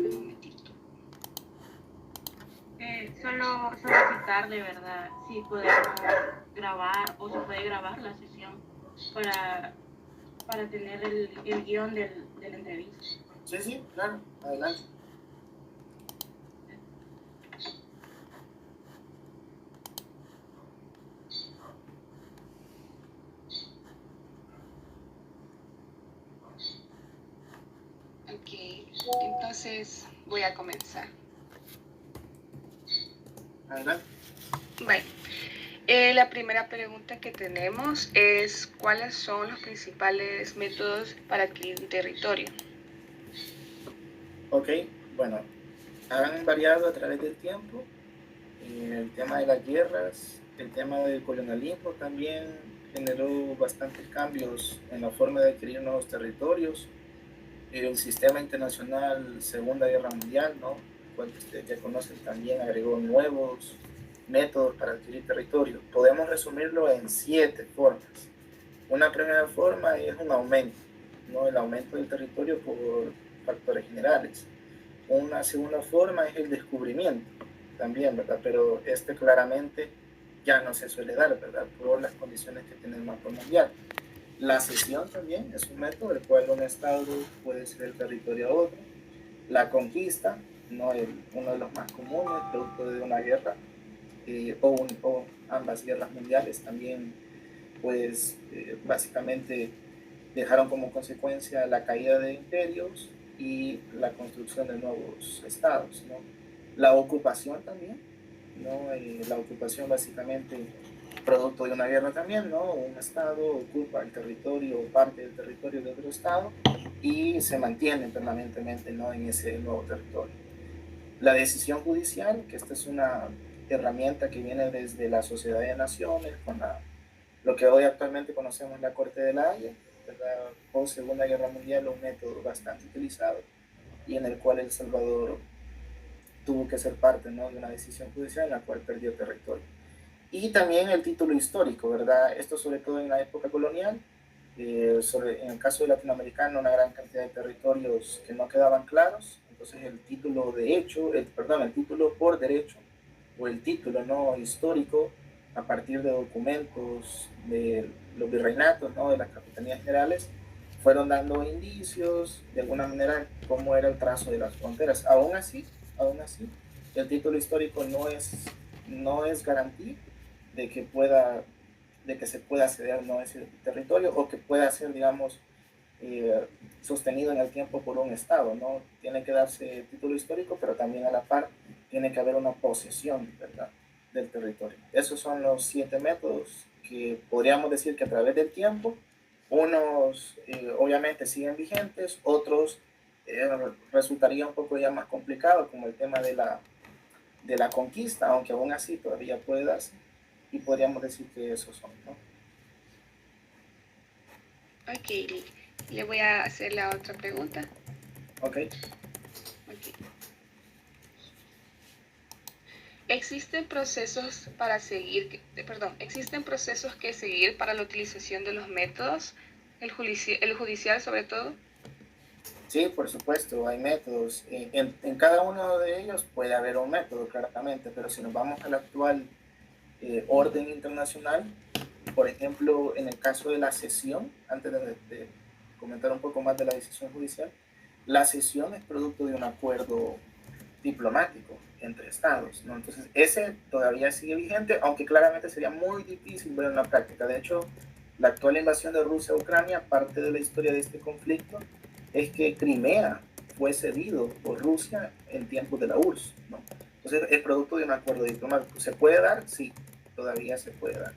Un momentito. Solo solicitarle, ¿verdad? Si podemos grabar o se puede grabar la sesión para, para tener el guión de la entrevista. Sí, sí, claro, adelante. Ok, entonces voy a comenzar. Adelante. Bueno, la primera pregunta que tenemos es ¿cuáles son los principales métodos para adquirir un territorio? Ok, bueno, han variado a través del tiempo. El tema de las guerras, el tema del colonialismo también generó bastantes cambios en la forma de adquirir nuevos territorios. El sistema internacional Segunda Guerra Mundial, ¿no? El cual ustedes ya conocen, también agregó nuevos métodos para adquirir territorio. Podemos resumirlo en 7 formas. Una primera forma es un aumento, ¿no? El aumento del territorio por factores generales. Una segunda forma es el descubrimiento, también, ¿verdad? Pero este claramente ya no se suele dar, ¿verdad? Por las condiciones que tiene el mapa mundial. La cesión también es un método del cual un estado puede ceder territorio a otro. La conquista, ¿no? Uno de los más comunes, producto de una guerra, o ambas guerras mundiales también, pues básicamente dejaron como consecuencia la caída de imperios y la construcción de nuevos estados, ¿no? La ocupación también, ¿no? La ocupación básicamente producto de una guerra también, ¿no? Un estado ocupa el territorio o parte del territorio de otro estado y se mantiene permanentemente, ¿no? En ese nuevo territorio. La decisión judicial, que esta es una herramienta que viene desde la Sociedad de Naciones, con lo que hoy actualmente conocemos la Corte de la Haya, ¿verdad? Post Segunda Guerra Mundial, un método bastante utilizado y en el cual El Salvador tuvo que ser parte, ¿no? De una decisión judicial en la cual perdió territorio. Y también el título histórico, ¿verdad? Esto sobre todo en la época colonial, en el caso de latinoamericano, una gran cantidad de territorios que no quedaban claros, entonces el título de hecho, el título por derecho, o el título no histórico, a partir de documentos de los virreinatos, ¿no? De las capitanías generales, fueron dando indicios, de alguna manera, cómo era el trazo de las fronteras. Aún así, el título histórico no es garantía de que se pueda acceder, ¿no? A ese territorio o que pueda ser, digamos, sostenido en el tiempo por un Estado, ¿no? Tiene que darse título histórico, pero también a la par tiene que haber una posesión, ¿verdad? Del territorio. Esos son los 7 métodos que podríamos decir que a través del tiempo, unos obviamente siguen vigentes, otros resultaría un poco ya más complicado, como el tema de la conquista, aunque aún así todavía puede darse, y podríamos decir que esos son, ¿no? Ok, le voy a hacer la otra pregunta. Ok. Okay. ¿Existen procesos que seguir para la utilización de los métodos, el judicial sobre todo? Sí, por supuesto, hay métodos. En cada uno de ellos puede haber un método, claramente, pero si nos vamos al actual orden internacional, por ejemplo, en el caso de la cesión, antes de comentar un poco más de la decisión judicial, la cesión es producto de un acuerdo diplomático entre estados, ¿no? Entonces, ese todavía sigue vigente, aunque claramente sería muy difícil ver en la práctica. De hecho, la actual invasión de Rusia a Ucrania, parte de la historia de este conflicto, es que Crimea fue cedido por Rusia en tiempos de la URSS, ¿no? Entonces, es producto de un acuerdo diplomático. ¿Se puede dar? Sí, todavía se puede dar.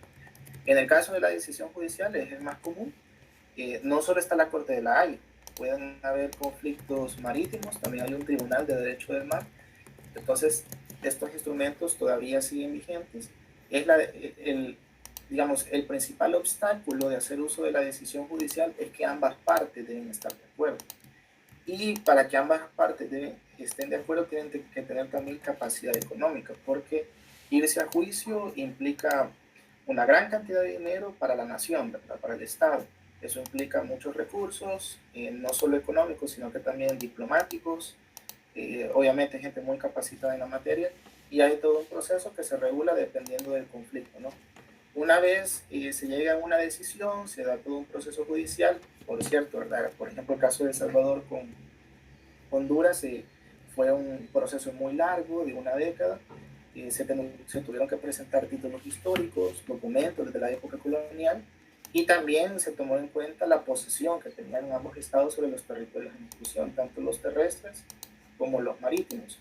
En el caso de la decisión judicial es el más común. No solo está la Corte de la Haya, pueden haber conflictos marítimos, también hay un tribunal de derecho del mar. Entonces, estos instrumentos todavía siguen vigentes. Es digamos, el principal obstáculo de hacer uso de la decisión judicial es que ambas partes deben estar de acuerdo. Y para que ambas partes estén de acuerdo tienen que tener también capacidad económica, porque irse a juicio implica una gran cantidad de dinero para la nación, ¿verdad? Para el Estado. Eso implica muchos recursos, no solo económicos, sino que también diplomáticos, obviamente gente muy capacitada en la materia, y hay todo un proceso que se regula dependiendo del conflicto, ¿no? Una vez se llega a una decisión, se da todo un proceso judicial, por cierto, ¿verdad? Por ejemplo, el caso de El Salvador con Honduras fue un proceso muy largo, de una década. Se tuvieron que presentar títulos históricos, documentos desde la época colonial, y también se tomó en cuenta la posesión que tenían ambos estados sobre los territorios en discusión, tanto los terrestres como los marítimos.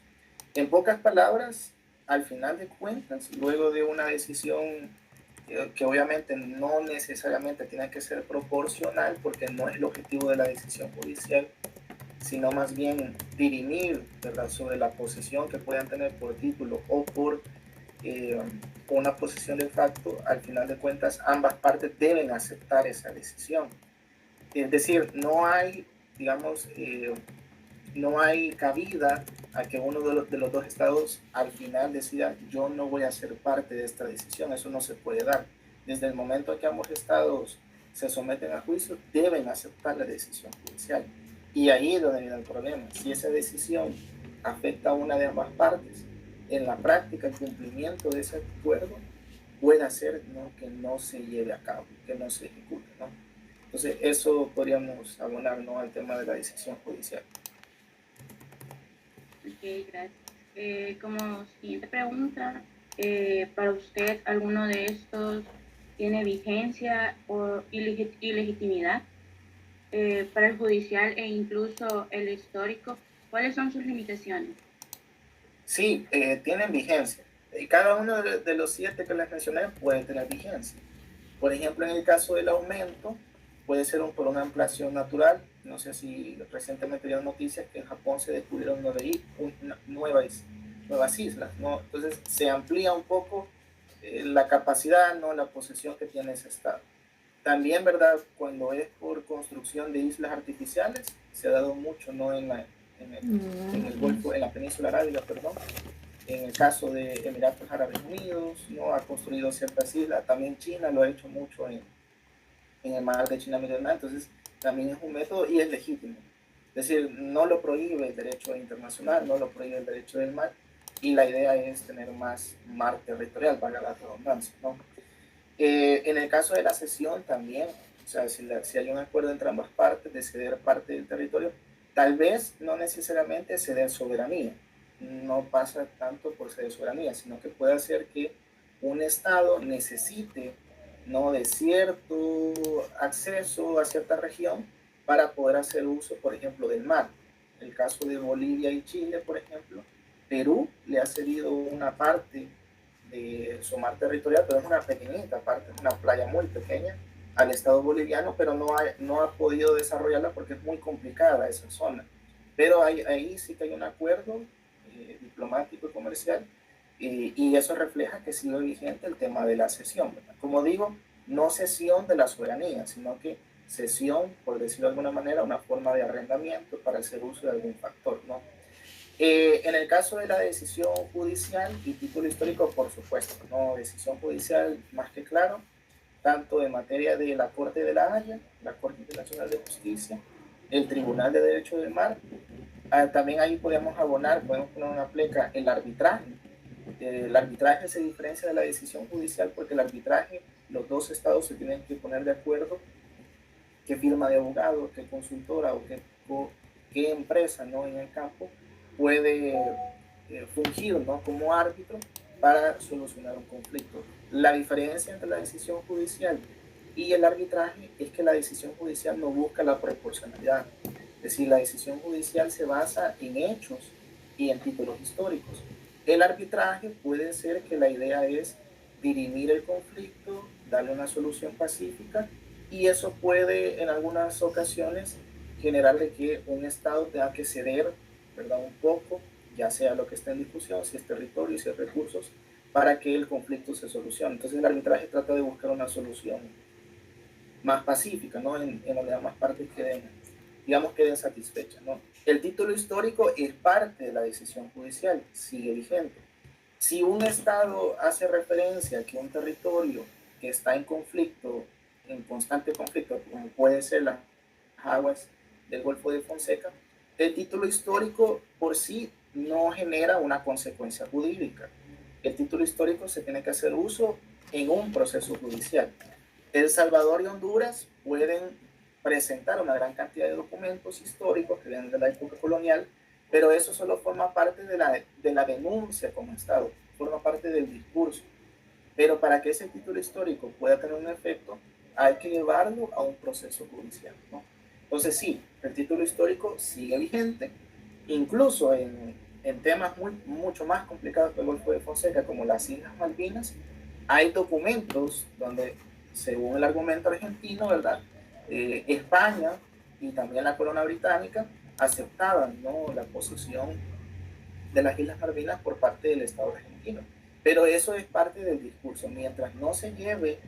En pocas palabras, al final de cuentas, luego de una decisión que obviamente no necesariamente tiene que ser proporcional, porque no es el objetivo de la decisión judicial, sino más bien dirimir, ¿verdad?, sobre la posesión que puedan tener por título o por una posesión de facto. Al final de cuentas, ambas partes deben aceptar esa decisión. Es decir, no hay, digamos, no hay cabida a que uno de los dos estados al final decida: yo no voy a ser parte de esta decisión. Eso no se puede dar. Desde el momento en que ambos estados se someten a juicio, deben aceptar la decisión judicial. Y ahí es donde viene el problema. Si esa decisión afecta a una de ambas partes, en la práctica el cumplimiento de ese acuerdo puede hacer, ¿no?, que no se lleve a cabo, que no se ejecute, ¿no? Entonces eso podríamos abonar, ¿no?, al tema de la decisión judicial. Ok, gracias. Como siguiente pregunta, para usted, ¿alguno de estos tiene vigencia o ilegitimidad? Para el judicial e incluso el histórico, ¿cuáles son sus limitaciones? Sí, tienen vigencia. Y cada uno de los 7 que les mencioné puede tener vigencia. Por ejemplo, en el caso del aumento, puede ser por una ampliación natural. No sé si recientemente dieron noticias que en Japón se descubrieron nuevas islas, ¿no? Entonces se amplía un poco la capacidad, ¿no?, la posesión que tiene ese estado. También, ¿verdad?, cuando es por construcción de islas artificiales, se ha dado mucho, ¿no?, en el Golfo, en la península arábiga, perdón. En el caso de Emiratos Árabes Unidos, ¿no?, ha construido ciertas islas. También China lo ha hecho mucho en el mar de China Meridional. Entonces también es un método y es legítimo. Es decir, no lo prohíbe el derecho internacional, no lo prohíbe el derecho del mar, y la idea es tener más mar territorial, valga la redundancia, ¿no? En el caso de la cesión también, o sea, si hay un acuerdo entre ambas partes de ceder parte del territorio, tal vez no necesariamente ceder soberanía, no pasa tanto por ceder soberanía, sino que puede hacer que un Estado necesite, ¿no?, de cierto acceso a cierta región para poder hacer uso, por ejemplo, del mar. El caso de Bolivia y Chile, por ejemplo, Perú le ha cedido una parte de su mar territorial, pero es una pequeñita parte, es una playa muy pequeña, al Estado boliviano, pero no ha podido desarrollarla porque es muy complicada esa zona. Pero ahí sí que hay un acuerdo diplomático y comercial, y eso refleja que sigue vigente el tema de la cesión, ¿verdad? Como digo, no cesión de la soberanía, sino que cesión, por decirlo de alguna manera, una forma de arrendamiento para hacer uso de algún factor, ¿no? En el caso de la decisión judicial y título histórico, por supuesto, ¿no? Decisión judicial más que claro, tanto en materia de la Corte de la Haya, la Corte Internacional de Justicia, el Tribunal de Derecho del Mar. También ahí podemos poner una pleca, el arbitraje. El arbitraje se diferencia de la decisión judicial porque el arbitraje, los dos estados se tienen que poner de acuerdo qué firma de abogado, qué consultora o qué empresa, ¿no?, en el campo puede fungir, ¿no?, como árbitro para solucionar un conflicto. La diferencia entre la decisión judicial y el arbitraje es que la decisión judicial no busca la proporcionalidad. Es decir, la decisión judicial se basa en hechos y en títulos históricos. El arbitraje puede ser que la idea es dirimir el conflicto, darle una solución pacífica, y eso puede en algunas ocasiones generarle que un Estado tenga que ceder, ¿verdad?, un poco, ya sea lo que está en discusión, si es territorio, si es recursos, para que el conflicto se solucione. Entonces el arbitraje trata de buscar una solución más pacífica, ¿no?, en donde ambas partes queden satisfechas, ¿no? El título histórico es parte de la decisión judicial, sigue vigente. Si un Estado hace referencia a que un territorio que está en conflicto, en constante conflicto, como puede ser las aguas del Golfo de Fonseca, el título histórico por sí no genera una consecuencia jurídica. El título histórico se tiene que hacer uso en un proceso judicial. El Salvador y Honduras pueden presentar una gran cantidad de documentos históricos que vienen de la época colonial, pero eso solo forma parte de la denuncia como Estado, forma parte del discurso. Pero para que ese título histórico pueda tener un efecto, hay que llevarlo a un proceso judicial, ¿no? Entonces sí, el título histórico sigue vigente, incluso en temas mucho más complicados que el Golfo de Fonseca, como las Islas Malvinas, hay documentos donde, según el argumento argentino, ¿verdad? España y también la corona británica aceptaban, ¿no?, la posesión de las Islas Malvinas por parte del Estado argentino. Pero eso es parte del discurso. Mientras no se lleve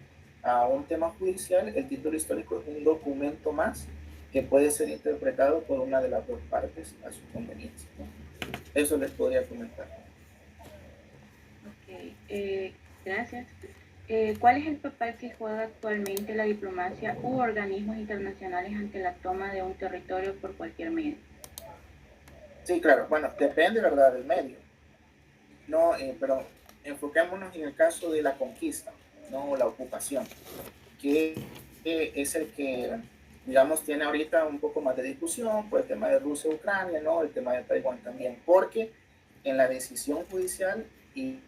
a un tema judicial, el título histórico es un documento más que puede ser interpretado por una de las dos partes a su conveniencia, ¿no? Eso les podría comentar. Ok, gracias. ¿Cuál es el papel que juega actualmente la diplomacia u organismos internacionales ante la toma de un territorio por cualquier medio? Sí, claro. Bueno, depende, ¿verdad?, del medio. No, pero enfoquémonos en el caso de la conquista, no la ocupación, que es el que, digamos, tiene ahorita un poco más de discusión por el tema de Rusia y Ucrania, ¿no? El tema de Taiwán también, porque en la decisión judicial, y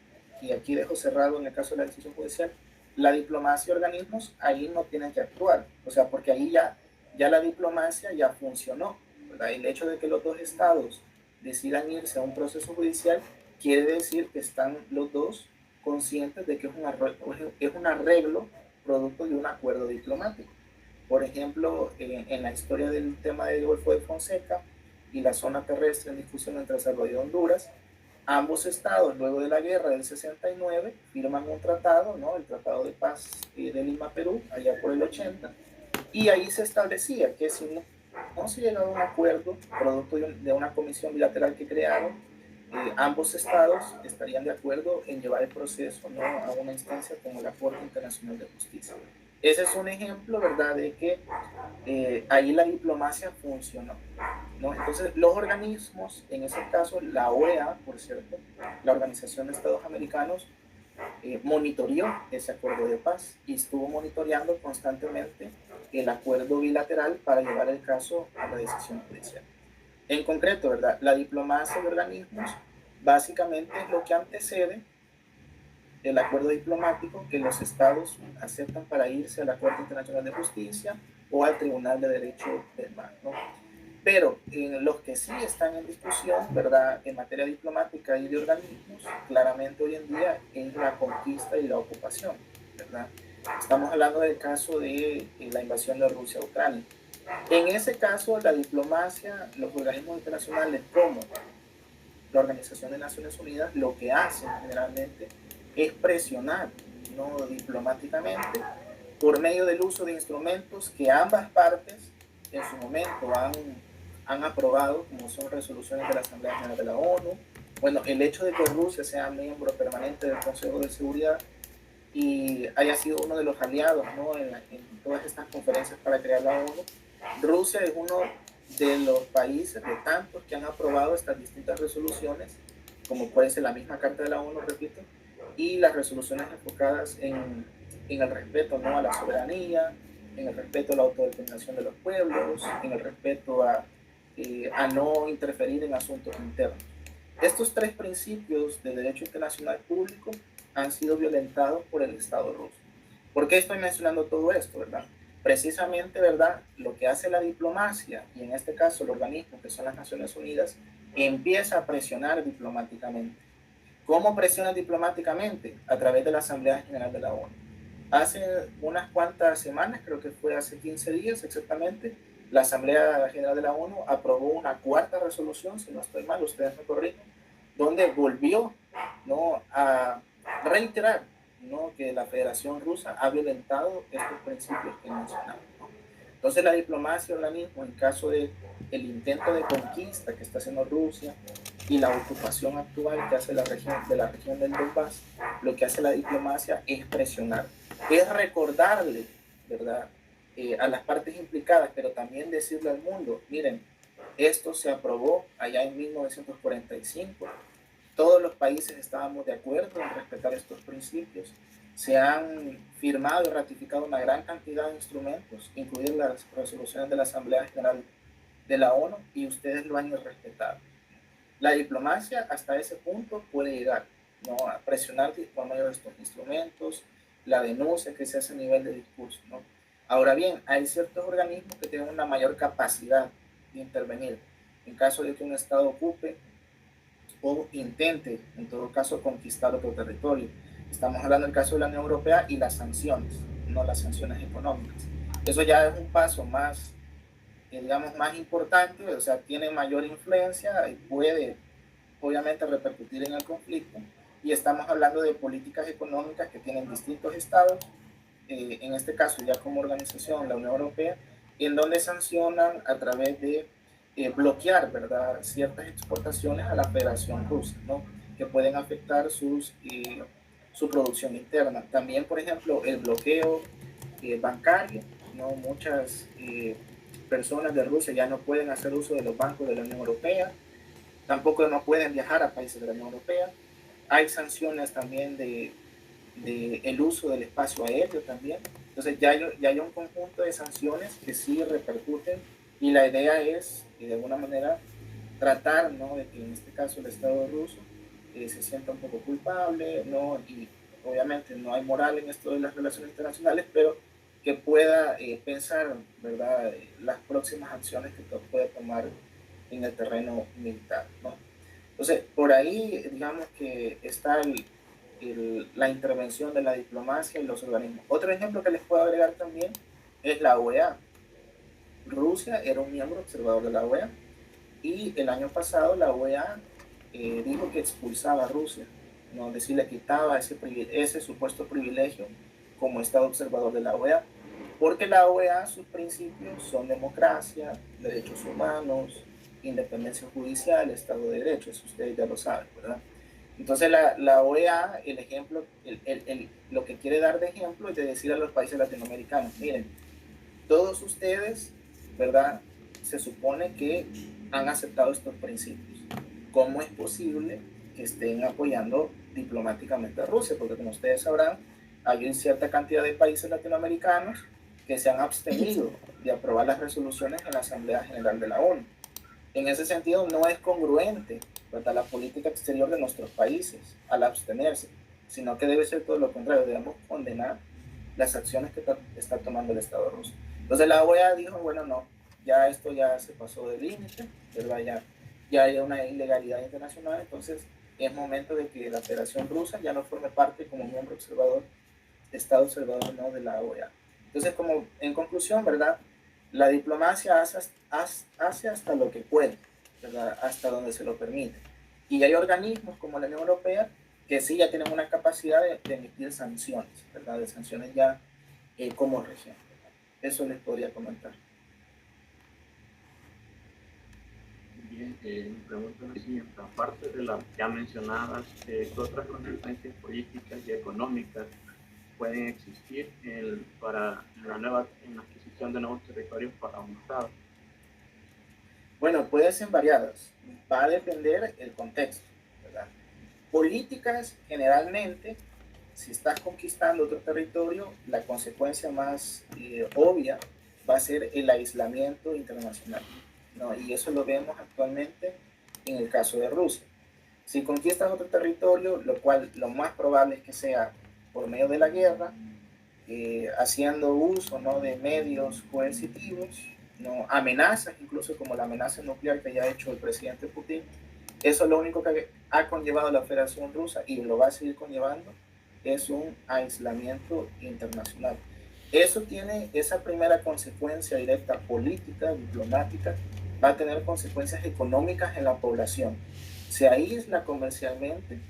aquí dejo cerrado en el caso de la decisión judicial, la diplomacia y organismos ahí no tienen que actuar, o sea, porque ahí ya la diplomacia ya funcionó, ¿verdad? El hecho de que los dos estados decidan irse a un proceso judicial quiere decir que están los dos conscientes de que es un arreglo producto de un acuerdo diplomático. Por ejemplo, en la historia del tema del Golfo de Fonseca y la zona terrestre en discusión entre El Salvador y Honduras, ambos estados, luego de la guerra del 69, firman un tratado, ¿no?, el Tratado de Paz de Lima, Perú, allá por el 80, y ahí se establecía que si no se llegaba a un acuerdo, producto de una comisión bilateral que crearon, ambos estados estarían de acuerdo en llevar el proceso, ¿no?, a una instancia como la Corte Internacional de Justicia. Ese es un ejemplo, ¿verdad?, de que ahí la diplomacia funcionó, ¿no? Entonces, los organismos, en ese caso, la OEA, por cierto, la Organización de Estados Americanos, monitoreó ese acuerdo de paz y estuvo monitoreando constantemente el acuerdo bilateral para llevar el caso a la decisión judicial. En concreto, ¿verdad?, la diplomacia de organismos básicamente es lo que antecede el acuerdo diplomático que los estados aceptan para irse a la Corte Internacional de Justicia o al Tribunal de Derecho del Mar, ¿no? Pero en los que sí están en discusión, ¿verdad?, en materia diplomática y de organismos, claramente hoy en día es la conquista y la ocupación, ¿verdad? Estamos hablando del caso de la invasión de Rusia a Ucrania. En ese caso, la diplomacia, los organismos internacionales como la Organización de Naciones Unidas, lo que hacen generalmente es presionar, ¿no?, diplomáticamente por medio del uso de instrumentos que ambas partes en su momento han aprobado, como son resoluciones de la Asamblea General de la ONU. Bueno, el hecho de que Rusia sea miembro permanente del Consejo de Seguridad y haya sido uno de los aliados, ¿no?, en todas estas conferencias para crear la ONU. Rusia es uno de los países, de tantos, que han aprobado estas distintas resoluciones, como puede ser la misma Carta de la ONU, repito, y las resoluciones enfocadas en el respeto, ¿no?, a la soberanía, en el respeto a la autodeterminación de los pueblos, en el respeto a no interferir en asuntos internos. Estos tres principios de derecho internacional público han sido violentados por el Estado ruso. ¿Por qué estoy mencionando todo esto, verdad? Precisamente, ¿verdad?, lo que hace la diplomacia, y en este caso el organismo que son las Naciones Unidas, empieza a presionar diplomáticamente. ¿Cómo presiona diplomáticamente? A través de la Asamblea General de la ONU. Hace unas cuantas semanas, creo que fue hace 15 días exactamente, la Asamblea General de la ONU aprobó una cuarta resolución, si no estoy mal, ustedes me corrigen, donde volvió, ¿no?, a reiterar, ¿no?, que la Federación Rusa ha violentado estos principios que mencionamos, ¿no? Entonces la diplomacia ahora mismo, en caso de el intento de conquista que está haciendo Rusia y la ocupación actual que hace la región del Donbass, lo que hace la diplomacia es presionar, es recordarle, ¿verdad?, a las partes implicadas, pero también decirle al mundo, miren, Esto se aprobó allá en 1945. Todos los países estábamos de acuerdo en respetar estos principios. Se han firmado y ratificado una gran cantidad de instrumentos, incluidas las resoluciones de la Asamblea General de la ONU, y ustedes lo han respetado. La diplomacia hasta ese punto puede llegar, ¿no?, a presionar por medio de estos instrumentos, la denuncia que se hace a nivel de discurso, ¿no? Ahora bien, hay ciertos organismos que tienen una mayor capacidad de intervenir en caso de que un Estado ocupe o intente, en todo caso, conquistar otro territorio. Estamos hablando del caso de la Unión Europea y las sanciones, no las sanciones económicas. Eso ya es un paso más, digamos, más importante, o sea, tiene mayor influencia y puede, obviamente, repercutir en el conflicto. Y estamos hablando de políticas económicas que tienen distintos estados, en este caso ya como organización, la Unión Europea, en donde sancionan a través de bloquear, ¿verdad?, ciertas exportaciones a la Federación Rusa, ¿no?, que pueden afectar su producción interna. También, por ejemplo, el bloqueo bancario, ¿no? Muchas personas de Rusia ya no pueden hacer uso de los bancos de la Unión Europea, tampoco no pueden viajar a países de la Unión Europea. Hay sanciones también de el uso del espacio aéreo también. Entonces ya hay un conjunto de sanciones que sí repercuten, y la idea es, de alguna manera, tratar, ¿no?, de que en este caso el Estado ruso se sienta un poco culpable, ¿no?, y obviamente no hay moral en esto de las relaciones internacionales, pero que pueda pensar, ¿verdad?, las próximas acciones que puede tomar en el terreno militar, ¿no? Entonces, por ahí, digamos que está la intervención de la diplomacia y los organismos. Otro ejemplo que les puedo agregar también es la OEA. Rusia era un miembro observador de la OEA, y el año pasado la OEA dijo que expulsaba a Rusia, ¿no?, es decir, le quitaba ese supuesto privilegio como Estado observador de la OEA, porque la OEA, sus principios son democracia, derechos humanos, independencia judicial, Estado de Derecho, eso ustedes ya lo saben, ¿verdad? Entonces la OEA, el ejemplo, lo que quiere dar de ejemplo es de decir a los países latinoamericanos, miren, todos ustedes, ¿verdad?, se supone que han aceptado estos principios. ¿Cómo es posible que estén apoyando diplomáticamente a Rusia? Porque, como ustedes sabrán, hay cierta cantidad de países latinoamericanos que se han abstenido de aprobar las resoluciones en la Asamblea General de la ONU. En ese sentido, no es congruente, ¿verdad?, la política exterior de nuestros países al abstenerse, sino que debe ser todo lo contrario. Debemos condenar las acciones que está tomando el Estado ruso. Entonces la OEA dijo, bueno, no, ya esto ya se pasó de límite, ¿verdad? Ya hay una ilegalidad internacional, entonces es momento de que la Federación Rusa ya no forme parte como miembro observador, Estado observador, ¿no?, de la OEA. Entonces, como en conclusión, ¿verdad?, la diplomacia hace hasta lo que puede, ¿verdad?, hasta donde se lo permite. Y hay organismos como la Unión Europea que sí ya tienen una capacidad de emitir sanciones, ¿verdad?, de sanciones ya como región. Eso les podría comentar. Bien, mi pregunta es la siguiente. Aparte de las ya mencionadas, ¿qué otras consecuencias políticas y económicas pueden existir para en la adquisición de nuevos territorios para un Estado? Bueno, pueden ser variadas. Va a depender el contexto, ¿verdad? Políticas, generalmente, si estás conquistando otro territorio, la consecuencia más obvia va a ser el aislamiento internacional, ¿no? Y eso lo vemos actualmente en el caso de Rusia. Si conquistas otro territorio, lo cual lo más probable es que sea por medio de la guerra, haciendo uso, ¿no?, de medios coercitivos, ¿no?, amenazas, incluso como la amenaza nuclear que ya ha hecho el presidente Putin. Eso es lo único que ha conllevado la Federación Rusa, y lo va a seguir conllevando, es un aislamiento internacional. Eso tiene esa primera consecuencia directa política, diplomática, va a tener consecuencias económicas en la población. Se aísla comercialmente,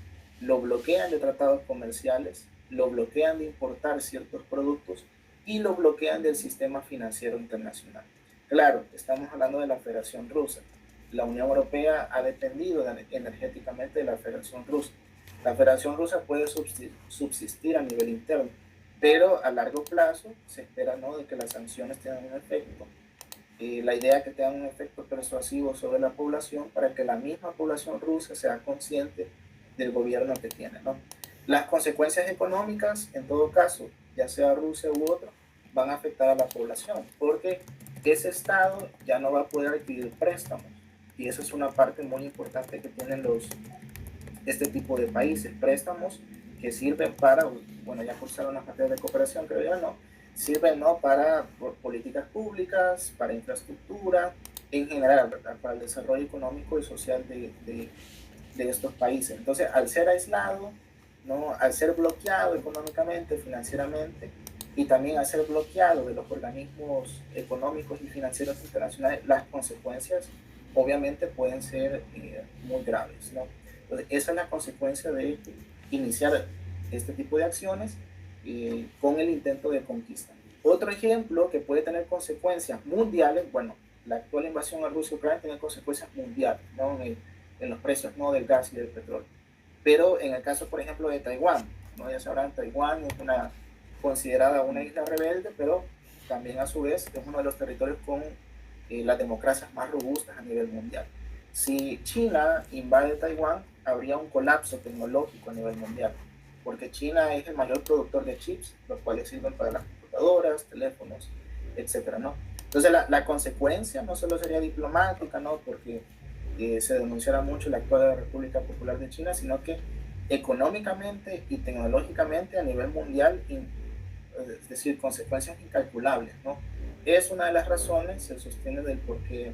lo bloquean de tratados comerciales, lo bloquean de importar ciertos productos y lo bloquean del sistema financiero internacional. Claro, estamos hablando de la Federación Rusa. La Unión Europea ha dependido energéticamente de la Federación Rusa. La Federación Rusa puede subsistir a nivel interno, pero a largo plazo se espera, ¿no?, de que las sanciones tengan un efecto la idea que tenga un efecto persuasivo sobre la población para que la misma población rusa sea consciente del gobierno que tiene, ¿no? Las consecuencias económicas, en todo caso, ya sea Rusia u otro, van a afectar a la población, porque ese Estado ya no va a poder adquirir préstamos. Y eso es una parte muy importante que tienen este tipo de países, préstamos que sirven para, bueno, ya cursaron las materias de cooperación, creo yo, ¿no? Sirven, ¿no?, para políticas públicas, para infraestructura, en general, ¿verdad?, para el desarrollo económico y social de estos países. Entonces, al ser aislado, ¿no?, al ser bloqueado económicamente, financieramente, y también al ser bloqueado de los organismos económicos y financieros internacionales, las consecuencias obviamente pueden ser muy graves, ¿no? Entonces, esa es la consecuencia de iniciar este tipo de acciones con el intento de conquista. Otro ejemplo que puede tener consecuencias mundiales, bueno, la actual invasión a Rusia y Ucrania tiene consecuencias mundiales, ¿no?, en los precios, ¿no?, del gas y del petróleo. Pero en el caso, por ejemplo, de Taiwán, ¿no?, ya sabrán, Taiwán es considerada una isla rebelde, pero también a su vez es uno de los territorios con las democracias más robustas a nivel mundial. Si China invade Taiwán, habría un colapso tecnológico a nivel mundial, porque China es el mayor productor de chips, los cuales sirven para las computadoras, teléfonos, etcétera, ¿no? Entonces la consecuencia no solo sería diplomática, ¿no?, porque se denunciara mucho la actual República Popular de China, sino que económicamente y tecnológicamente a nivel mundial, es decir, consecuencias incalculables, ¿no? Es una de las razones, se sostiene, del por qué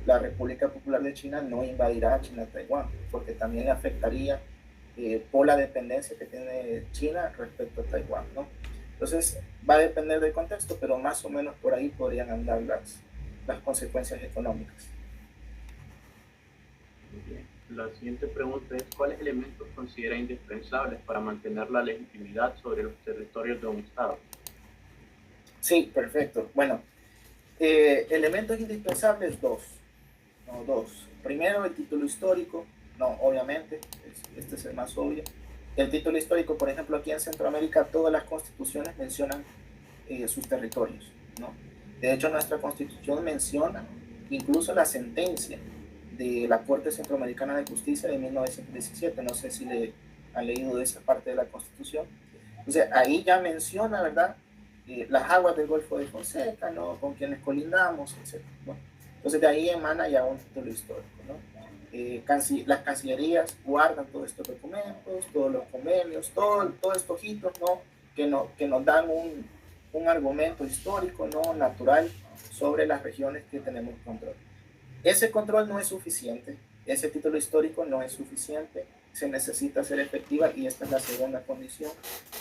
la República Popular de China no invadirá China-Taiwán, porque también le afectaría por la dependencia que tiene China respecto a Taiwán, ¿no? Entonces, va a depender del contexto, pero más o menos por ahí podrían andar las consecuencias económicas. Muy bien. La siguiente pregunta es: ¿cuáles elementos considera indispensables para mantener la legitimidad sobre los territorios de un Estado? Sí, perfecto. Bueno, elementos indispensables, dos. No, dos. Primero, el título histórico. No, obviamente, este es el más obvio. El título histórico, por ejemplo, aquí en Centroamérica, todas las constituciones mencionan sus territorios, ¿no? De hecho, nuestra constitución menciona incluso la sentencia de la Corte Centroamericana de Justicia de 1917. No sé si le han leído de esa parte de la constitución. Entonces, ahí ya menciona, ¿verdad?, las aguas del Golfo de Fonseca, ¿no?, con quienes colindamos, etc., ¿no? Entonces, de ahí emana ya un título histórico, ¿no? Las cancillerías guardan todos estos documentos, todos los convenios, todos estos hitos, ¿no?, que nos dan un argumento histórico, ¿no?, natural sobre las regiones que tenemos control. Ese control no es suficiente, ese título histórico no es suficiente, se necesita ser efectiva, y esta es la segunda condición,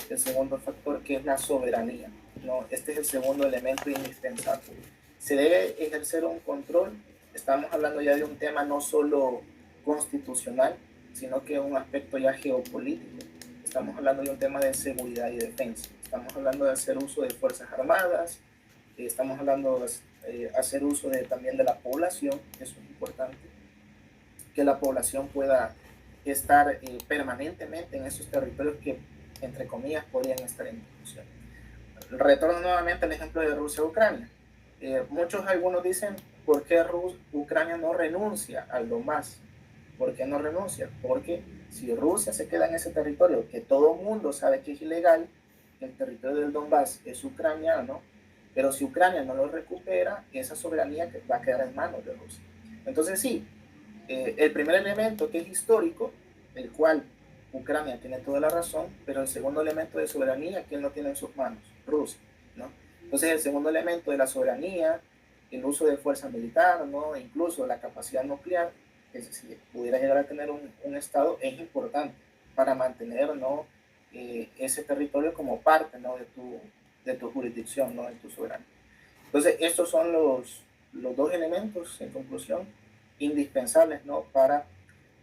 el segundo factor, que es la soberanía, ¿no? Este es el segundo elemento indispensable. Se debe ejercer un control. Estamos hablando ya de un tema no solo constitucional, sino que un aspecto ya geopolítico. Estamos hablando de un tema de seguridad y defensa. Estamos hablando de hacer uso de fuerzas armadas, estamos hablando de hacer uso también de la población. Eso es importante, que la población pueda estar permanentemente en esos territorios que, entre comillas, podrían estar en discusión. Retorno nuevamente al ejemplo de Rusia-Ucrania. Algunos dicen, ¿por qué Ucrania no renuncia al Donbass? ¿Por qué no renuncia? Porque si Rusia se queda en ese territorio, que todo el mundo sabe que es ilegal, el territorio del Donbass es ucraniano, pero si Ucrania no lo recupera, esa soberanía va a quedar en manos de Rusia. Entonces sí, el primer elemento, que es histórico, el cual Ucrania tiene toda la razón, pero el segundo elemento de soberanía, ¿quién lo tiene en sus manos? Rusia, ¿no? Entonces el segundo elemento de la soberanía, el uso de fuerza militar, ¿no?, e incluso la capacidad nuclear, que si pudiera llegar a tener un Estado, es importante para mantener, ¿no?, ese territorio como parte, ¿no?, de tu jurisdicción, ¿no?, de tu soberanía. Entonces estos son los dos elementos, en conclusión, indispensables, ¿no?, para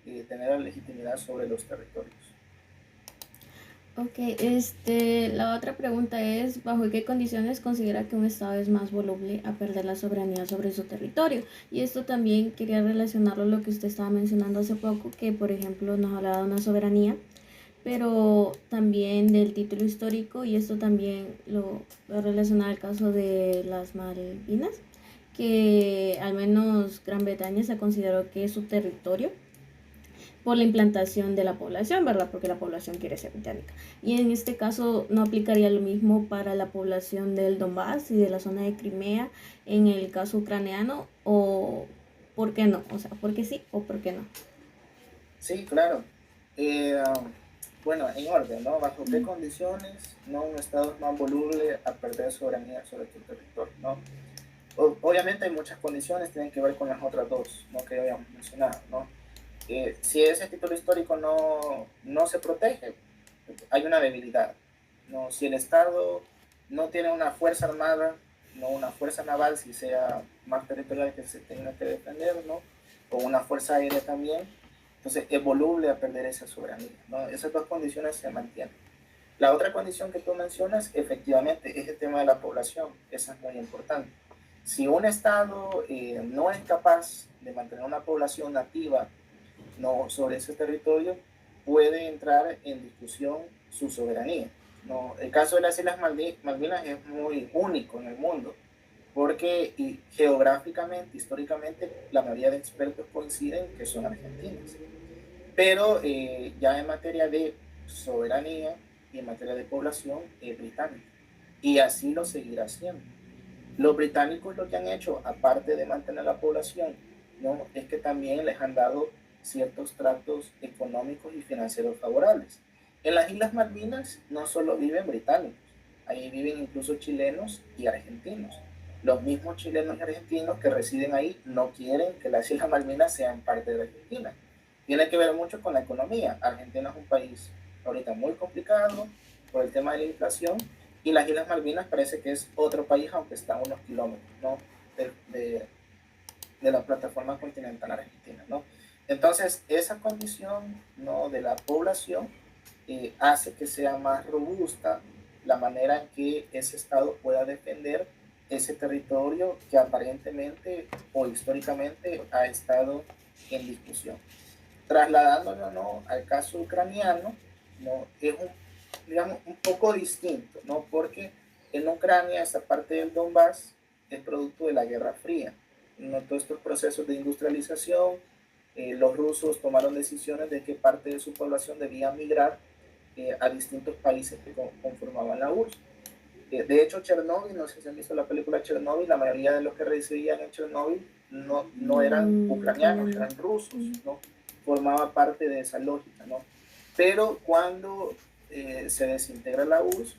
tener la legitimidad sobre los territorios. Ok, la otra pregunta es, ¿bajo qué condiciones considera que un Estado es más voluble a perder la soberanía sobre su territorio? Y esto también quería relacionarlo a lo que usted estaba mencionando hace poco, que por ejemplo nos hablaba de una soberanía, pero también del título histórico, y esto también lo relaciona al caso de las Malvinas, que al menos Gran Bretaña se consideró que es su territorio por la implantación de la población, ¿verdad? Porque la población quiere ser británica. Y en este caso no aplicaría lo mismo para la población del Donbass y de la zona de Crimea en el caso ucraniano, o ¿por qué no? O sea, ¿por qué sí o por qué no? Sí, claro. Eh, bueno, en orden, ¿no? ¿Bajo qué condiciones no un Estado es más voluble a perder soberanía sobre tu territorio, ¿no? Obviamente hay muchas condiciones, tienen que ver con las otras dos, ¿no? Que habíamos mencionado, ¿no? Si ese título histórico no se protege, hay una debilidad, ¿no? Si el Estado no tiene una fuerza armada, no una fuerza naval, si sea más territorial que se tenga que defender, ¿no? O una fuerza aérea también, entonces es voluble a perder esa soberanía, ¿no? Esas dos condiciones se mantienen. La otra condición que tú mencionas, efectivamente, es el tema de la población. Esa es muy importante. Si un Estado no es capaz de mantener una población nativa, no, sobre ese territorio, puede entrar en discusión su soberanía, ¿no? El caso de las Islas Malvinas es muy único en el mundo, porque geográficamente, históricamente, la mayoría de expertos coinciden que son argentinas. Pero ya en materia de soberanía y en materia de población es británica. Y así lo seguirá siendo. Los británicos lo que han hecho, aparte de mantener la población, ¿no? Es que también les han dado ciertos tratos económicos y financieros favorables. En las Islas Malvinas no solo viven británicos, ahí viven incluso chilenos y argentinos. Los mismos chilenos y argentinos que residen ahí no quieren que las Islas Malvinas sean parte de Argentina. Tiene que ver mucho con la economía. Argentina es un país ahorita muy complicado por el tema de la inflación, y las Islas Malvinas parece que es otro país, aunque está a unos kilómetros, ¿no? de la plataforma continental argentina, ¿no? Entonces, esa condición, ¿no? de la población hace que sea más robusta la manera en que ese Estado pueda defender ese territorio que aparentemente o históricamente ha estado en discusión. Trasladándolo, ¿no? al caso ucraniano, ¿no? es digamos, un poco distinto, ¿no? Porque en Ucrania esa parte del Donbass es producto de la Guerra Fría, ¿no? Todos estos procesos de industrialización, los rusos tomaron decisiones de que parte de su población debía migrar a distintos países que conformaban la URSS. De hecho, Chernóbil, no sé si han visto la película Chernóbil, la mayoría de los que residían en Chernóbil no eran ucranianos, eran rusos, ¿no? Formaba parte de esa lógica, ¿no? Pero cuando se desintegra la URSS,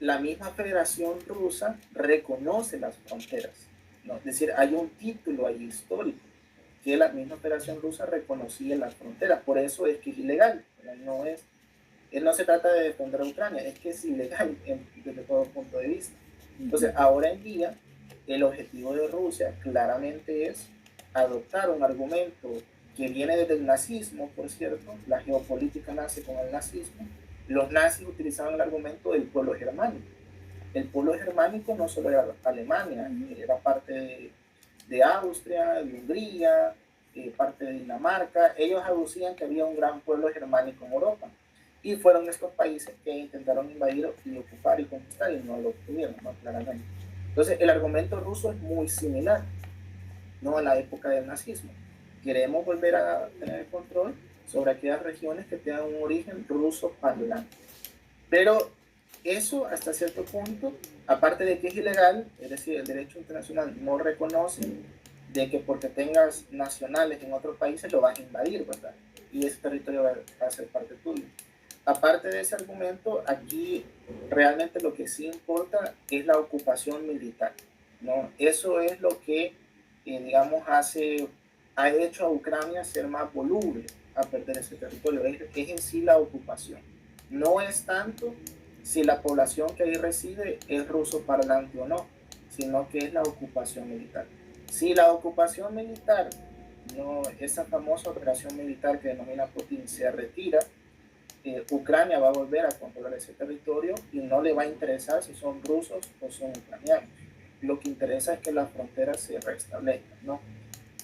la misma Federación Rusa reconoce las fronteras, ¿no? Es decir, hay un título ahí histórico que la misma Federación Rusa reconocía las fronteras, por eso es que es ilegal, no se trata de defender a Ucrania, es que es ilegal desde todo punto de vista. Entonces, ahora en día, el objetivo de Rusia claramente es adoptar un argumento que viene desde el nazismo, por cierto, la geopolítica nace con el nazismo. Los nazis utilizaban el argumento del pueblo germánico. El pueblo germánico no solo era Alemania, era parte de Austria, de Hungría, parte de Dinamarca. Ellos aducían que había un gran pueblo germánico en Europa. Y fueron estos países que intentaron invadir y ocupar y conquistar y no lo obtuvieron, ¿no? Claramente. Entonces, el argumento ruso es muy similar, ¿no? A la época del nazismo. Queremos volver a tener el control sobre aquellas regiones que tengan un origen ruso parlante. Pero eso, hasta cierto punto, aparte de que es ilegal, es decir, el derecho internacional no reconoce de que porque tengas nacionales en otros países lo vas a invadir, ¿verdad? Y ese territorio va a ser parte tuya. Aparte de ese argumento, aquí realmente lo que sí importa es la ocupación militar, ¿no? Eso es lo que, digamos, ha hecho a Ucrania ser más voluble a perder ese territorio. Es en sí la ocupación. No es tanto si la población que ahí reside es ruso parlante o no, sino que es la ocupación militar. Si la ocupación militar, no, esa famosa operación militar que denomina Putin, se retira, Ucrania va a volver a controlar ese territorio y no le va a interesar si son rusos o son ucranianos. Lo que interesa es que las fronteras se restablezcan, ¿no?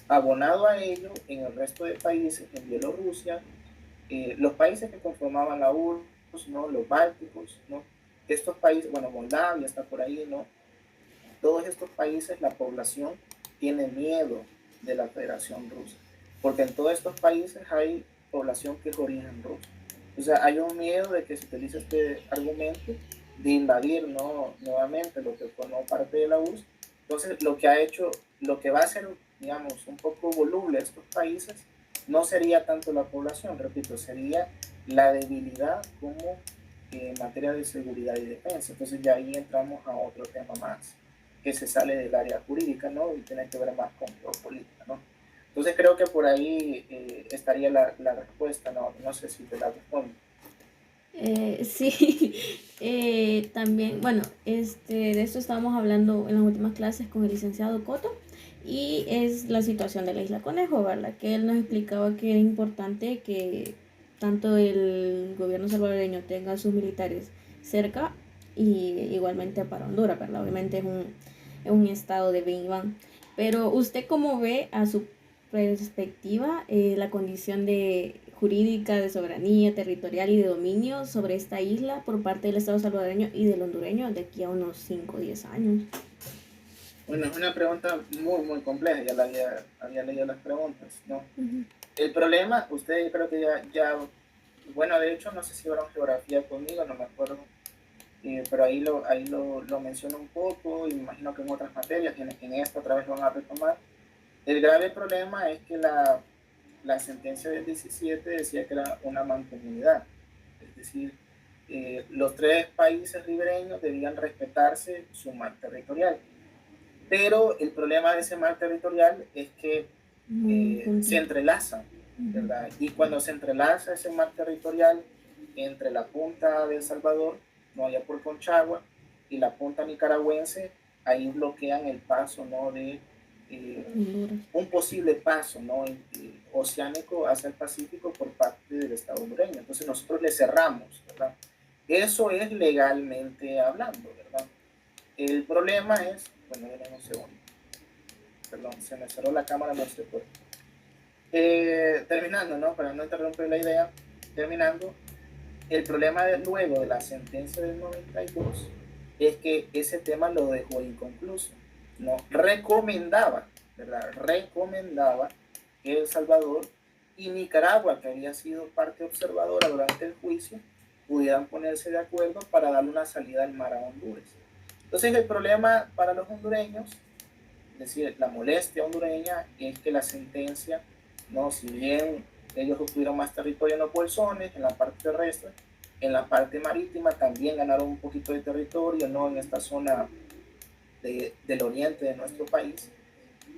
Abonado a ello, en el resto de países, en Bielorrusia, los países que conformaban la URSS, ¿no? Los bálticos, ¿no? Estos países, bueno, Moldavia está por ahí, ¿no? todos estos países la población tiene miedo de la Federación Rusa, porque en todos estos países hay población que es origen ruso. O sea, hay un miedo de que se utilice este argumento de invadir, ¿no?, nuevamente lo que formó parte de la URSS. Entonces, lo que va a hacer, digamos, un poco voluble estos países, no sería tanto la población, repito, sería la debilidad como en materia de seguridad y defensa. Entonces ya ahí entramos a otro tema más que se sale del área jurídica, ¿no?, y tiene que ver más con geopolítica, ¿no? Entonces creo que por ahí estaría la respuesta, ¿no? No sé si te la respondo. Sí, también, bueno, de esto estábamos hablando en las últimas clases con el licenciado Coto, y es la situación de la Isla Conejo, ¿verdad? Que él nos explicaba que es importante que tanto el gobierno salvadoreño tenga a sus militares cerca, y igualmente para Honduras, ¿verdad? Obviamente es un estado de ven y van. Pero usted, ¿cómo ve a su perspectiva la condición de jurídica, de soberanía territorial y de dominio sobre esta isla por parte del Estado salvadoreño y del hondureño de aquí a unos 5 o 10 años? Bueno, es una pregunta muy, muy compleja, ya había leído las preguntas, ¿no? El problema, usted creo que bueno, de hecho, no sé si vieron geografía conmigo, no me acuerdo, pero ahí lo menciono un poco, y me imagino que en otras materias, en esta otra vez lo van a retomar. El grave problema es que la sentencia del 17 decía que era una mancomunidad, es decir, los 3 países ribereños debían respetarse su mar territorial. Pero el problema de ese mar territorial es que se entrelazan, ¿verdad? Y cuando se entrelaza ese mar territorial entre la punta de El Salvador, no, allá por Conchagua, y la punta nicaragüense, ahí bloquean el paso, ¿no?, de un posible paso, ¿no?, oceánico hacia el Pacífico por parte del Estado hondureño. Entonces nosotros le cerramos, ¿verdad? Eso es legalmente hablando, ¿verdad? El problema es, bueno, denme un segundo, perdón, se me cerró la cámara, no sé por qué. Terminando, ¿no?, para no interrumpir la idea, terminando, el problema luego de la sentencia del 92 es que ese tema lo dejó inconcluso, ¿no? Recomendaba, ¿verdad? Recomendaba que El Salvador y Nicaragua, que había sido parte observadora durante el juicio, pudieran ponerse de acuerdo para darle una salida al mar a Honduras. Entonces el problema para los hondureños, es decir, la molestia hondureña, es que la sentencia, ¿no?, si bien ellos obtuvieron más territorio en los bolsones, en la parte terrestre, en la parte marítima también ganaron un poquito de territorio, ¿no?, en esta zona del oriente de nuestro país,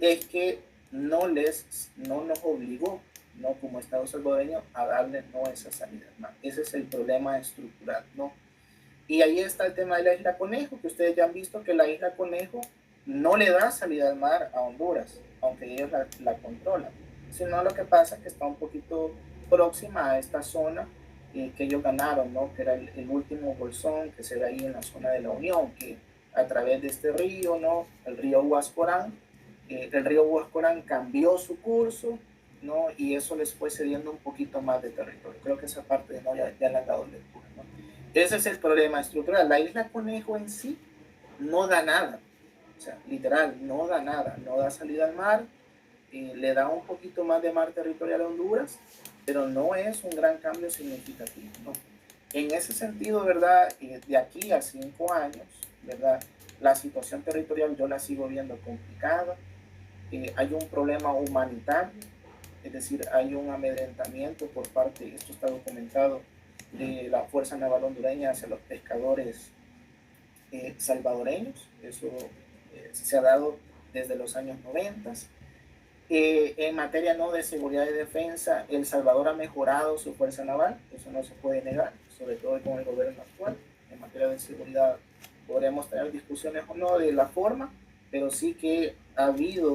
es que no nos obligó, ¿no?, como Estado salvadoreño, a darle, ¿no?, esa salida al mar. Ese es el problema estructural, ¿no? Y ahí está el tema de la Isla Conejo, que ustedes ya han visto que la Isla Conejo no le da salida al mar a Honduras, aunque ellos la controlan, sino lo que pasa es que está un poquito próxima a esta zona que ellos ganaron, ¿no?, que era el último bolsón que se ve ahí en la zona de la Unión, que a través de este río, ¿no?, el río Huascorán cambió su curso, ¿no?, y eso les fue cediendo un poquito más de territorio. Creo que esa parte, ¿no?, ya le han dado lectura, ¿no? Ese es el problema estructural. La Isla Conejo en sí no da nada, o sea, literal, no da nada, no da salida al mar, le da un poquito más de mar territorial a Honduras, pero no es un gran cambio significativo, ¿no? En ese sentido, ¿verdad?, de aquí a 5 años, ¿verdad?, la situación territorial yo la sigo viendo complicada. Hay un problema humanitario, es decir, hay un amedrentamiento por parte, esto está documentado, de la Fuerza Naval Hondureña hacia los pescadores salvadoreños. Eso se ha dado desde los años 90. En materia, ¿no?, de seguridad y defensa, El Salvador ha mejorado su fuerza naval, eso no se puede negar, sobre todo con el gobierno actual. En materia de seguridad podremos tener discusiones o no de la forma, pero sí que ha habido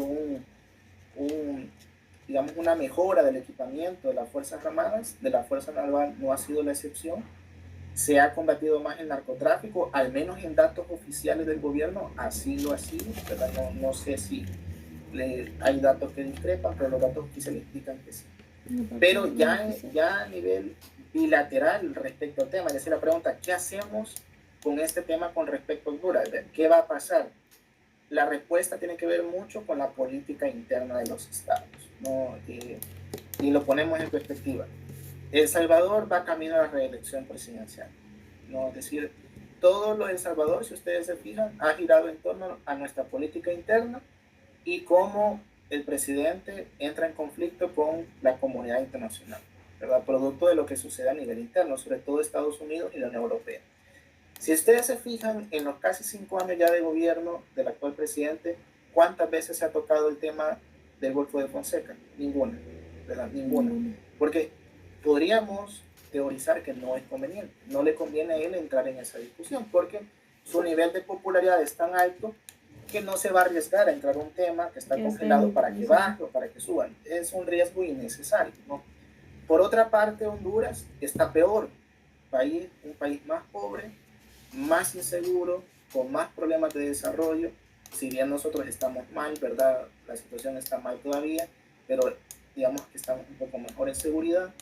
digamos, una mejora del equipamiento de las Fuerzas Armadas, de la Fuerza Naval no ha sido la excepción. Se ha combatido más el narcotráfico, al menos en datos oficiales del gobierno, así lo ha sido, ¿verdad? No sé si hay datos que discrepan, pero los datos oficiales indican que sí. Pero ya a nivel bilateral respecto al tema, es decir, la pregunta, ¿qué hacemos con este tema con respecto a Honduras? ¿Qué va a pasar? la respuesta tiene que ver mucho con la política interna de los estados, ¿no? Y lo ponemos en perspectiva. El Salvador va camino a la reelección presidencial, ¿no? Es decir, todo lo de El Salvador, si ustedes se fijan, ha girado en torno a nuestra política interna y cómo el presidente entra en conflicto con la comunidad internacional, ¿verdad? Producto de lo que sucede a nivel interno, sobre todo Estados Unidos y la Unión Europea. Si ustedes se fijan en los casi 5 años ya de gobierno del actual presidente, ¿cuántas veces se ha tocado el tema del Golfo de Fonseca? Ninguna, ¿verdad? Ninguna. Porque podríamos teorizar que no es conveniente, no le conviene a él entrar en esa discusión, porque su nivel de popularidad es tan alto que no se va a arriesgar a entrar a un tema que está congelado para que baje o para que suba. Es un riesgo innecesario, ¿no? Por otra parte, Honduras está peor, un país más pobre, más inseguro, con más problemas de desarrollo. Si bien nosotros estamos mal, ¿verdad? La situación está mal todavía, pero digamos que estamos un poco mejor en seguridad,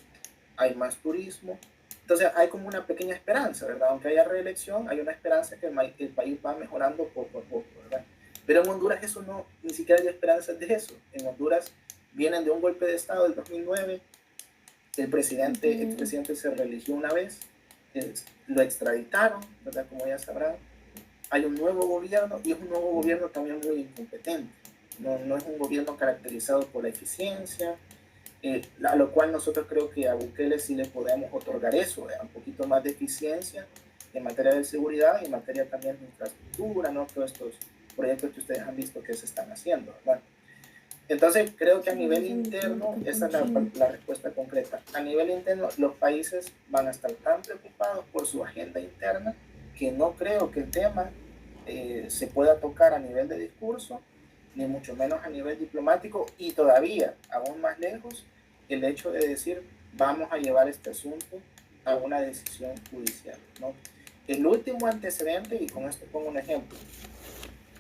hay más turismo. Entonces hay como una pequeña esperanza, ¿verdad? Aunque haya reelección, hay una esperanza que el país va mejorando poco a poco, ¿verdad? Pero en Honduras eso no, ni siquiera hay esperanzas de eso. En Honduras vienen de un golpe de Estado del 2009, el expresidente se reeligió una vez, lo extraditaron, ¿verdad? Como ya sabrán. Hay un nuevo gobierno y es un nuevo gobierno también muy incompetente. No es un gobierno caracterizado por la eficiencia, a lo cual nosotros creo que a Bukele sí le podemos otorgar eso, un poquito más de eficiencia en materia de seguridad y en materia también de infraestructura, ¿no? Todos estos proyectos que ustedes han visto que se están haciendo, ¿verdad? Entonces creo que a nivel interno, esa es la respuesta concreta. A nivel interno, los países van a estar tan preocupados por su agenda interna que no creo que el tema se pueda tocar a nivel de discurso, ni mucho menos a nivel diplomático, y todavía, aún más lejos, el hecho de decir vamos a llevar este asunto a una decisión judicial, ¿no? El último antecedente, y con esto pongo un ejemplo,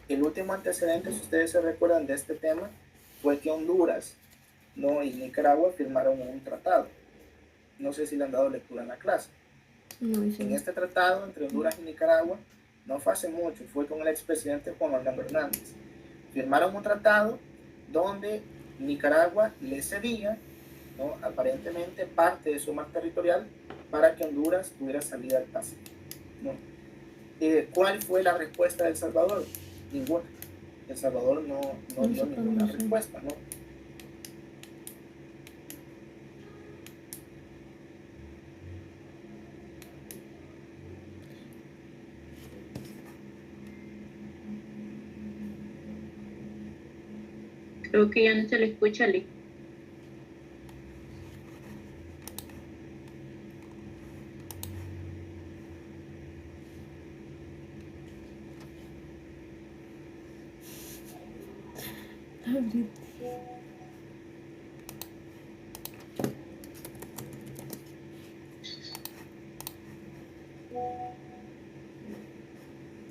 el último antecedente, si ustedes se recuerdan de este tema, fue que Honduras, ¿no? y Nicaragua firmaron un tratado. No sé si le han dado lectura en la clase. No, sí. En este tratado entre Honduras y Nicaragua, no fue hace mucho, fue con el expresidente Juan Orlando Hernández. Firmaron un tratado donde Nicaragua le cedía, ¿no? aparentemente parte de su mar territorial para que Honduras tuviera salida al Pacífico, ¿no? ¿Cuál fue la respuesta de El Salvador? Ninguna. El Salvador no dio ninguna respuesta, ¿no? Creo que ya no se le escucha, Lee.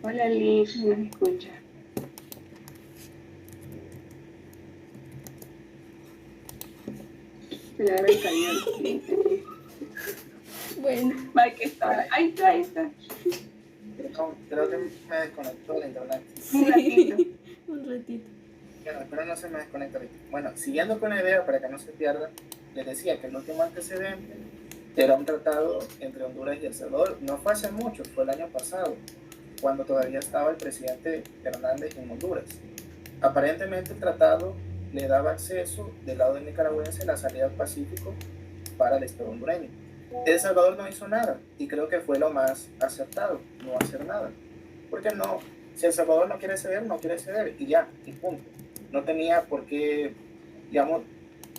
Hola, Lee, ¿me escucha? Se le abre el cañón. Bueno, Va, que está. Ahí está, ahí está. Creo que me desconectó el internet. Un ratito. un ratito. Bueno, pero no se me desconecta ahorita. Bueno, siguiendo con la idea para que no se pierda, les decía que el último antecedente era un tratado entre Honduras y El Salvador. No fue hace mucho, fue el año pasado, cuando todavía estaba el presidente Hernández en Honduras. Aparentemente el tratado le daba acceso del lado del nicaragüense a la salida al Pacífico para el estado hondureño. El Salvador no hizo nada y creo que fue lo más acertado, no hacer nada. Porque no, si El Salvador no quiere ceder, no quiere ceder y ya, y punto. No tenía por qué, digamos,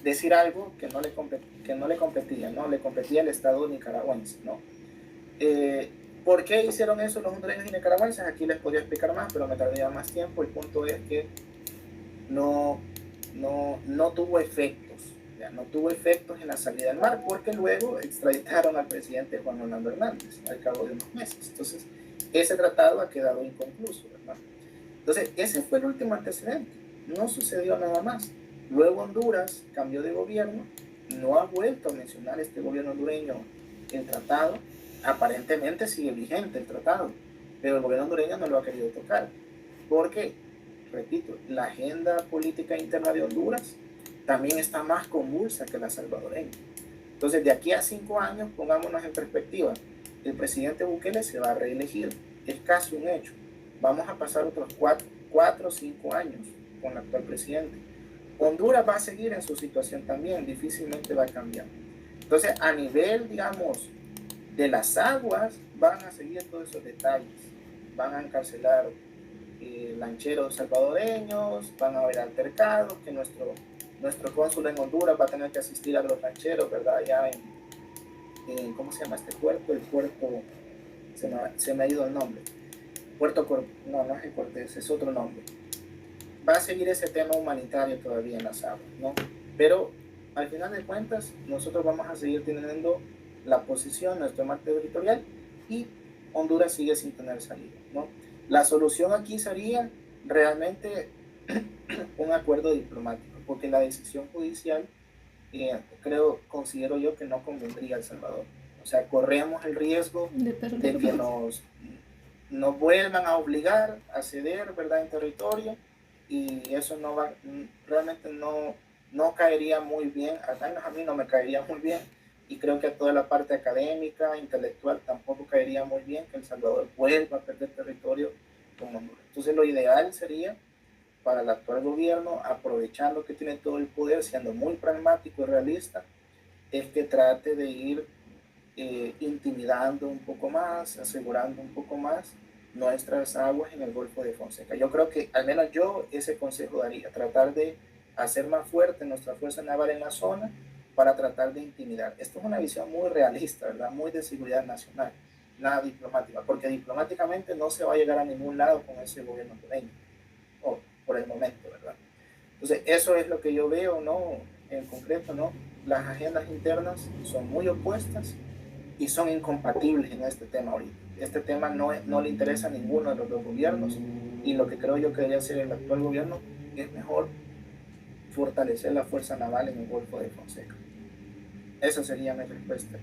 decir algo que no le competía, ¿no? Le competía el estado nicaragüense, ¿no? ¿Por qué hicieron eso los hondureños y nicaragüenses? Aquí les podría explicar más, pero me tardaría más tiempo. El punto es que no tuvo efectos, ya, no tuvo efectos en la salida del mar, porque luego extraditaron al presidente Juan Orlando Hernández al cabo de unos meses. Entonces, ese tratado ha quedado inconcluso, ¿verdad? Entonces, ese fue el último antecedente. No sucedió nada más. Luego Honduras cambió de gobierno, no ha vuelto a mencionar este gobierno hondureño el tratado. Aparentemente sigue vigente el tratado, pero el gobierno hondureño no lo ha querido tocar, porque repito, la agenda política interna de Honduras también está más convulsa que la salvadoreña. Entonces, de aquí a 5 años, pongámonos en perspectiva, el presidente Bukele se va a reelegir, es casi un hecho. Vamos a pasar otros 4 o 5 años con el actual presidente. Honduras va a seguir en su situación también, difícilmente va a cambiar. Entonces, a nivel, digamos, de las aguas, van a seguir todos esos detalles. Van a encarcelar lancheros salvadoreños, van a haber altercados, que nuestro cónsul en Honduras va a tener que asistir a los lancheros, ¿verdad? Allá en ¿cómo se llama este puerto? El puerto, se me ha ido el nombre. No es el Cortés, es otro nombre. Va a seguir ese tema humanitario todavía en las aguas, ¿no? Pero al final de cuentas, nosotros vamos a seguir teniendo la posición, nuestro mar territorial, y Honduras sigue sin tener salida, ¿no? La solución aquí sería realmente un acuerdo diplomático, porque la decisión judicial, considero yo que no convendría a El Salvador. O sea, corremos el riesgo de que nos vuelvan a obligar a ceder, ¿verdad?, en territorio, y eso realmente no caería muy bien, al menos a mí no me caería muy bien, y creo que a toda la parte académica, intelectual, tampoco caería muy bien que El Salvador vuelva a perder territorio con Honduras. Entonces lo ideal sería para el actual gobierno, aprovechando que tiene todo el poder, siendo muy pragmático y realista, es que trate de ir intimidando un poco más, asegurando un poco más nuestras aguas en el Golfo de Fonseca. Yo creo que, al menos yo, ese consejo daría, tratar de hacer más fuerte nuestra fuerza naval en la zona para tratar de intimidar. Esto es una visión muy realista, ¿verdad? Muy de seguridad nacional, nada diplomática, porque diplomáticamente no se va a llegar a ningún lado con ese gobierno hondureño, por el momento, ¿verdad? Entonces, eso es lo que yo veo, ¿no? En concreto, ¿no? Las agendas internas son muy opuestas y son incompatibles en este tema ahorita. Este tema no le interesa a ninguno de los dos gobiernos, y lo que creo yo que debería hacer el actual gobierno es mejor fortalecer la fuerza naval en el Golfo de Fonseca. Esa sería mi respuesta,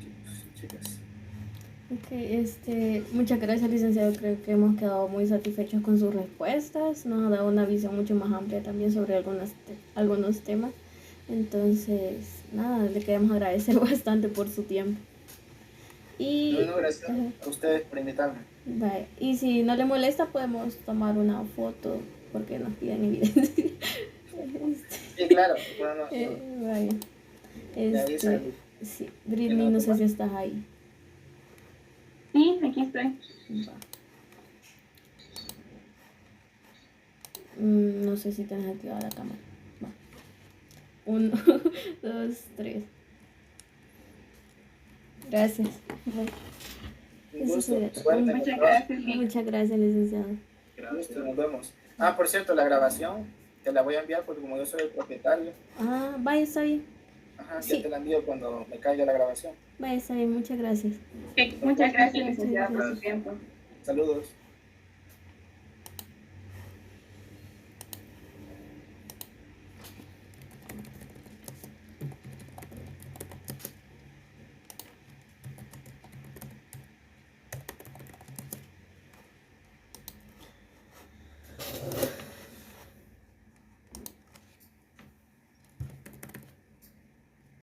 chicas. Ok, muchas gracias, licenciado. Creo que hemos quedado muy satisfechos con sus respuestas. Nos ha dado una visión mucho más amplia también sobre algunos temas. Entonces, nada, le queremos agradecer bastante por su tiempo. Y, no, gracias a ustedes por invitarme. Vaya. Y si no le molesta, podemos tomar una foto porque nos piden evidencia. Sí, claro. Vaya. Sí, Britney, no sé si estás ahí. Sí, aquí estoy. Va. No sé si tienes activada la cámara. Va. 1, 2, 3. Gracias. Un gusto. Muchas gracias. Muchas gracias, licenciado. Gracias. Nos vemos. Por cierto, la grabación te la voy a enviar porque como yo soy el propietario. Vaya, está bien. Ajá, sí. Ya te la envío cuando me caiga la grabación. Vaya, está bien. Muchas gracias. Muchas gracias, licenciado, por su tiempo. Saludos.